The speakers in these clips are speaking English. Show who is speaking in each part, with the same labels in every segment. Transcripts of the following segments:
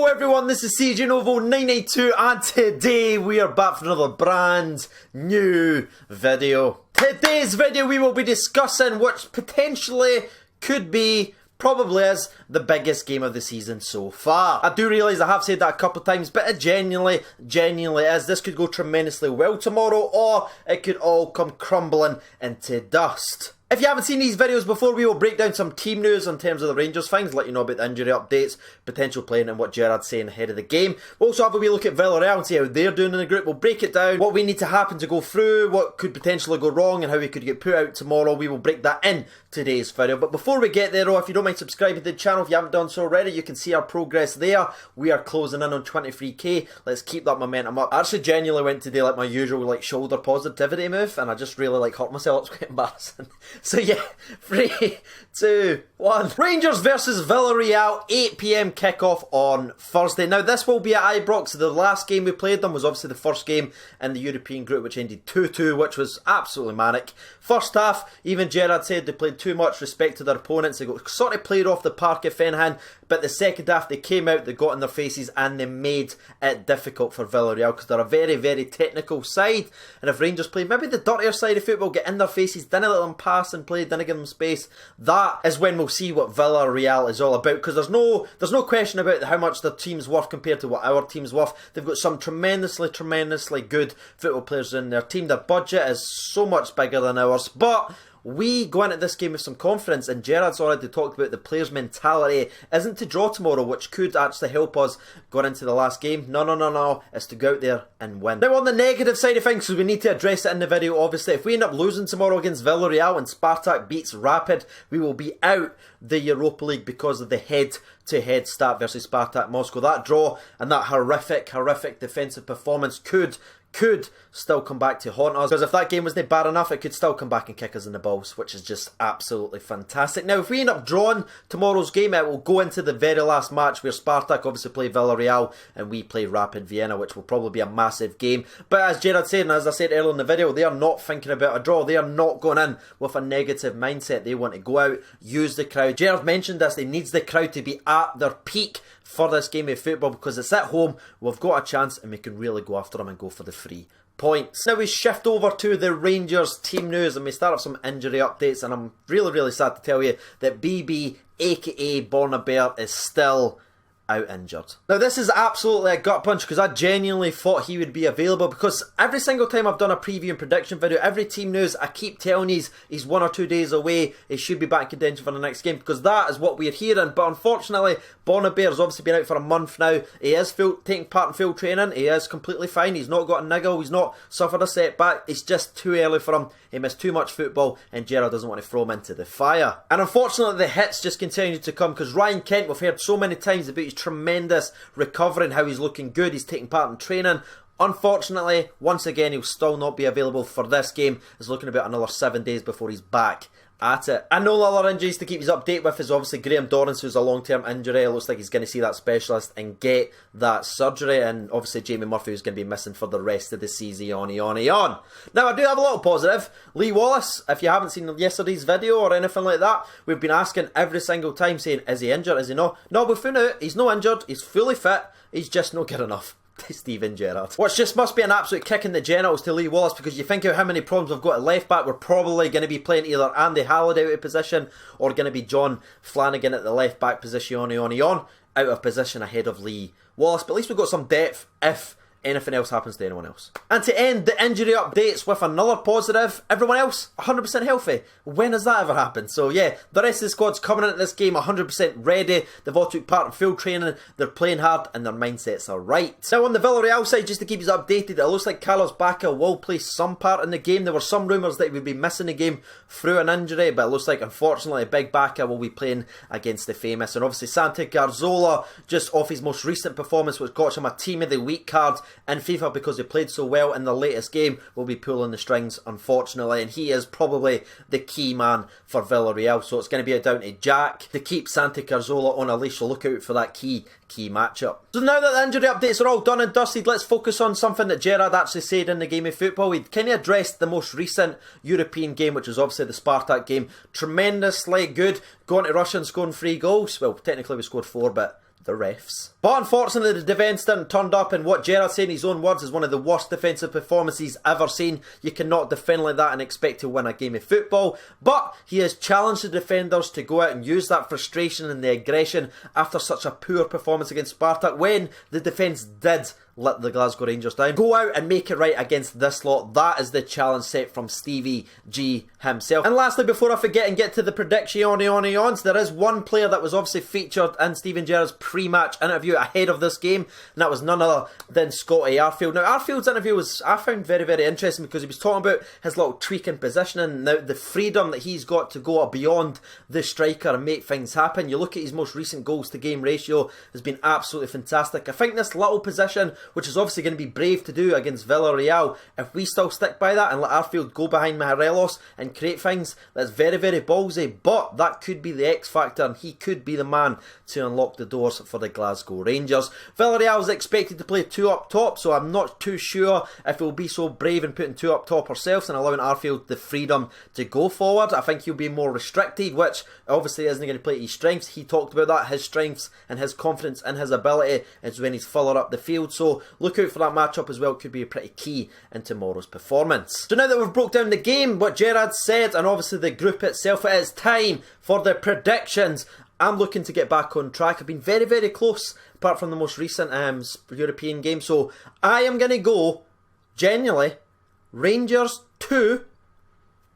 Speaker 1: Hello everyone, this is CJ Novo 992 and today we are back for another brand new video. Today's video we will be discussing what potentially could be, probably is, the biggest game of the season so far. I do realise I have said that a couple of times, but it genuinely is. This could go tremendously well tomorrow, or it could all come crumbling into dust. If you haven't seen these videos before, we will break down some team news in terms of the Rangers things, let you know about the injury updates, potential playing and what Gerrard's saying ahead of the game. We'll also have a wee look at Villarreal and see how they're doing in the group. We'll break it down, what we need to happen to go through, what could potentially go wrong and how we could get put out tomorrow. We will break that in today's video. But before we get there though, if you don't mind subscribing to the channel, if you haven't done so already, you can see our progress there. We are closing in on 23k. Let's keep that momentum up. I actually genuinely went today like my usual shoulder positivity move and I just really hurt myself. It's quite embarrassing. So yeah, 3, 2, 1. Rangers versus Villarreal, 8 PM kickoff on Thursday. Now this will be at Ibrox. The last game we played them was obviously the first game in the European group, which ended 2-2, which was absolutely manic. First half, even Gerrard said they played too much respect to their opponents. They got sort of played off the park at Fenhan, but the second half they came out, they got in their faces and they made it difficult for Villarreal because they're a very, very technical side. And if Rangers play maybe the dirtier side of football, get in their faces, didn't let them pass and play, didn't give them space, that is when we'll see what Villarreal is all about, because there's no question about how much their team's worth compared to what our team's worth. They've got some tremendously good football players in their team. Their budget is so much bigger than ours, but we go into this game with some confidence, and Gerrard's already talked about the players' mentality isn't to draw tomorrow, which could actually help us going into the last game. No, it's to go out there and win. Now on the negative side of things, because we need to address it in the video obviously, if we end up losing tomorrow against Villarreal and Spartak beats Rapid, we will be out the Europa League because of the head-to-head stat versus Spartak Moscow. That draw and that horrific defensive performance could still come back to haunt us, because if that game wasn't bad enough, it could still come back and kick us in the balls, which is just absolutely fantastic. Now if we end up drawing tomorrow's game, it will go into the very last match where Spartak obviously play Villarreal and we play Rapid Vienna, which will probably be a massive game. But as Gerrard said, and as I said earlier in the video, they are not thinking about a draw. They are not going in with a negative mindset. They want to go out, use the crowd. Gerrard mentioned this, they needs the crowd to be at their peak for this game of football because it's at home, we've got a chance and we can really go after them and go for the 3 points. Now we shift over to the Rangers team news and we start off some injury updates, and I'm really sad to tell you that BB aka Bornabert is still out injured. Now this is absolutely a gut punch because I genuinely thought he would be available, because every single time I've done a preview and prediction video, every team news, I keep telling you he's 1 or 2 days away, he should be back in contention for the next game, because that is what we're hearing. But unfortunately Bornabert's obviously been out for a month now. He is taking part in field training, he is completely fine, he's not got a niggle, he's not suffered a setback, it's just too early for him. He missed too much football and Gerrard doesn't want to throw him into the fire. And unfortunately the hits just continue to come, because Ryan Kent, we've heard so many times about his tremendous recovery and how he's looking good, he's taking part in training. Unfortunately, once again, he'll still not be available for this game. It's looking about another 7 days before he's back at it. And no other injuries to keep his update with is obviously Graham Dorrance, who's a long-term injury. It looks like he's going to see that specialist and get that surgery, and obviously Jamie Murphy, who's going to be missing for the rest of the season. Now I do have a little positive. Lee Wallace, if you haven't seen yesterday's video or anything like that, we've been asking every single time saying, is he injured, is he not? No, we've found out he's not injured, he's fully fit, he's just not good enough. Steven Gerrard. Which just must be an absolute kick in the genitals to Lee Wallace, because you think of how many problems we've got at left back. We're probably going to be playing either Andy Halliday out of position or going to be John Flanagan at the left back position out of position ahead of Lee Wallace. But at least we've got some depth if anything else happens to anyone else. And to end the injury updates with another positive, everyone else 100% healthy. When has that ever happened? So yeah, the rest of the squad's coming into this game 100% ready. They've all took part in field training, they're playing hard and their mindsets are right. Now on the Villarreal side, just to keep you updated, it looks like Carlos Bacca will play some part in the game. There were some rumours that he would be missing the game through an injury, but it looks like unfortunately Big Bacca will be playing against the famous. And obviously Santi Cazorla, just off his most recent performance, which got him a Team of the Week card in FIFA because he played so well in the latest game, will be pulling the strings unfortunately, and he is probably the key man for Villarreal. So it's going to be down to Jack to keep Santi Cazorla on a leash, so look out for that key matchup. So now that the injury updates are all done and dusted, let's focus on something that Gerrard actually said in the game of football. He'd kind of addressed the most recent European game, which was obviously the Spartak game. Tremendously good, going to Russia and scoring 3 goals. Well, technically we scored 4, but the refs. But unfortunately the defence didn't turn up, and what Gerrard said in his own words is one of the worst defensive performances he's ever seen. You cannot defend like that and expect to win a game of football, but he has challenged the defenders to go out and use that frustration and the aggression after such a poor performance against Spartak when the defence did let the Glasgow Rangers down. Go out and make it right against this lot. That is the challenge set from Stevie G himself. And lastly, before I forget and get to the predictions, there is one player that was obviously featured in Steven Gerrard's pre-match interview ahead of this game, and that was none other than Scotty Arfield. Now, Arfield's interview was, I found, very, very interesting because he was talking about his little tweak in positioning, now the freedom that he's got to go beyond the striker and make things happen. You look at his most recent goals to game ratio, has been absolutely fantastic. I think this little position, which is obviously going to be brave to do against Villarreal, if we still stick by that and let Arfield go behind Morelos and create things, that's very, very ballsy, but that could be the X factor and he could be the man to unlock the doors for the Glasgow Rangers. Villarreal is expected to play two up top, so I'm not too sure if he'll be so brave in putting two up top ourselves and allowing Arfield the freedom to go forward. I think he'll be more restricted, which obviously isn't going to play to his strengths. He talked about that, his strengths and his confidence in his ability is when he's further up the field, so look out for that matchup as well. It could be pretty key in tomorrow's performance. So now that we've broke down the game, what Gerrard said, and obviously the group itself, it is time for the predictions. I'm looking to get back on track. I've been very, very close, apart from the most recent European game. So I am going to go, genuinely, Rangers 2,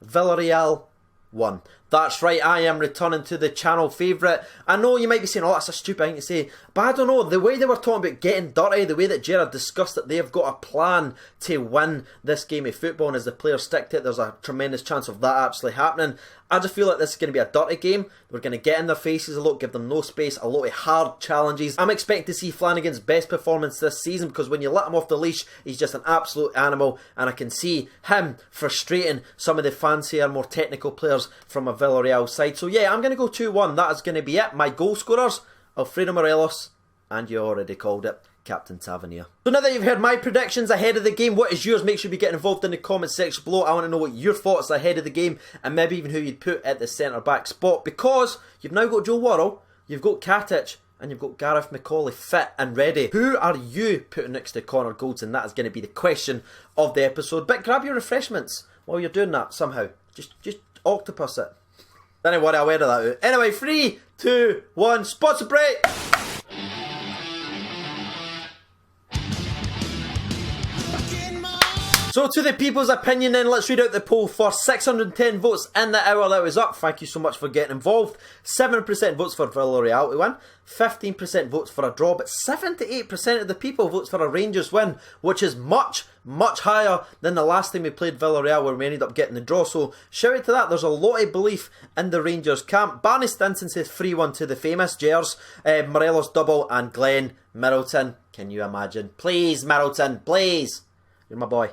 Speaker 1: Villarreal 1. That's right, I am returning to the channel favourite. I know you might be saying, oh, that's a stupid thing to say, but I don't know, the way they were talking about getting dirty, the way that Gerrard discussed that they've got a plan to win this game of football, and as the players stick to it, there's a tremendous chance of that actually happening. I just feel like this is going to be a dirty game. We're going to get in their faces a lot, give them no space, a lot of hard challenges. I'm expecting to see Flanagan's best performance this season because when you let him off the leash, he's just an absolute animal, and I can see him frustrating some of the fancier, more technical players from a Villarreal side. So yeah, I'm going to go 2-1. That is going to be it. My goal scorers, Alfredo Morelos, and you already called it, Captain Tavernier. So now that you've heard my predictions ahead of the game, what is yours? Make sure you get involved in the comment section below. I want to know what your thoughts ahead of the game and maybe even who you'd put at the centre back spot, because you've now got Joe Worrell, you've got Katic, and you've got Gareth McCauley fit and ready. Who are you putting next to Connor Goldson? That is going to be the question of the episode. But grab your refreshments while you're doing that somehow. Just octopus it. Don't worry, I'll edit that out. Anyway, 3, 2, 1, sponsor break! So to the people's opinion then, let's read out the poll for 610 votes in the hour that was up. Thank you so much for getting involved. 7% votes for Villarreal to win, 15% votes for a draw, but 78% of the people votes for a Rangers win, which is much, much higher than the last time we played Villarreal where we ended up getting the draw. So shout out to that. There's a lot of belief in the Rangers camp. Barney Stinson says 3-1 to the famous Gers, Morelos double, and Glenn Middleton. Can you imagine? Please, Middleton, please. You're my boy.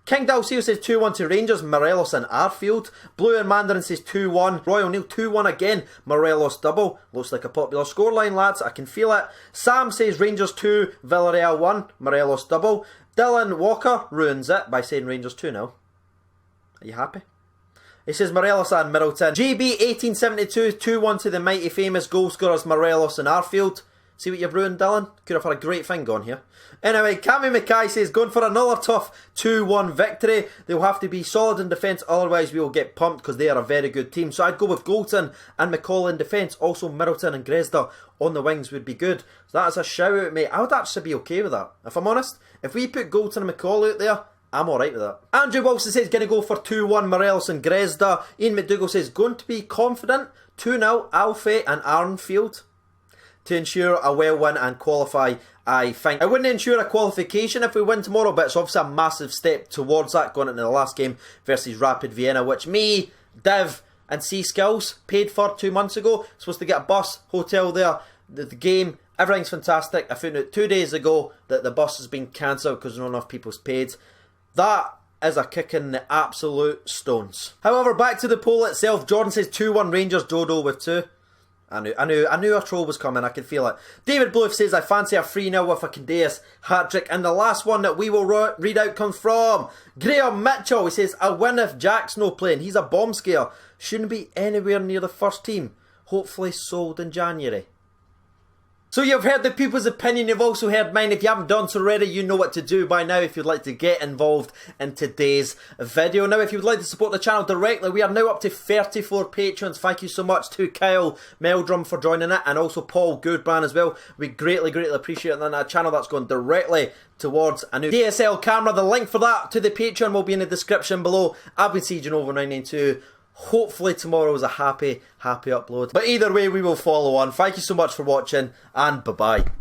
Speaker 1: King Dalcio says 2-1 to Rangers, Morelos and Arfield. Blue and Mandarin says 2-1. Roy O'Neill 2-1 again, Morelos double. Looks like a popular scoreline, lads, I can feel it. Sam says Rangers 2, Villarreal 1, Morelos double. Dylan Walker ruins it by saying Rangers 2 now. Are you happy? He says Morelos and Middleton. GB1872 2-1 to the mighty famous goal scorers Morelos and Arfield. See what you've ruined, Dylan? Could have had a great thing going here. Anyway, Cammy Mackay says, going for another tough 2-1 victory. They'll have to be solid in defence, otherwise we will get pumped because they are a very good team. So I'd go with Goldson and McCall in defence. Also Middleton and Grezda on the wings would be good. So that is a shout out, mate. I would actually be okay with that. If I'm honest, if we put Goldson and McCall out there, I'm alright with that. Andrew Wilson says going to go for 2-1 Morelos and Grezda. Ian McDougall says going to be confident. 2-0 Alfie and Arnfield to ensure a well win and qualify, I think. It wouldn't ensure a qualification if we win tomorrow, but it's obviously a massive step towards that going into the last game versus Rapid Vienna, which me, Div and C Skills paid for 2 months ago. Supposed to get a bus, hotel there, the game, everything's fantastic. I found out 2 days ago that the bus has been cancelled because not enough people's paid. That is a kick in the absolute stones. However, back to the poll itself. Jordan says 2-1 Rangers, Dodo with 2. I knew a troll was coming, I could feel it. David Bluff says, I fancy a 3-0 with a Candeas hat-trick. And the last one that we will read out comes from Graham Mitchell. He says, a win if Jack's no playing. He's a bomb scare. Shouldn't be anywhere near the first team. Hopefully sold in January. So you've heard the people's opinion, you've also heard mine. If you haven't done so already, you know what to do by now if you'd like to get involved in today's video. Now, if you'd like to support the channel directly, we are now up to 34 patrons. Thank you so much to Kyle Meldrum for joining it, and also Paul Goodbrand as well. We greatly appreciate it on that channel. That's going directly towards a new DSL camera. The link for that to the Patreon will be in the description below. I've been Sieging Over 992. Hopefully tomorrow is a happy upload. But either way, we will follow on. Thank you so much for watching, and bye-bye.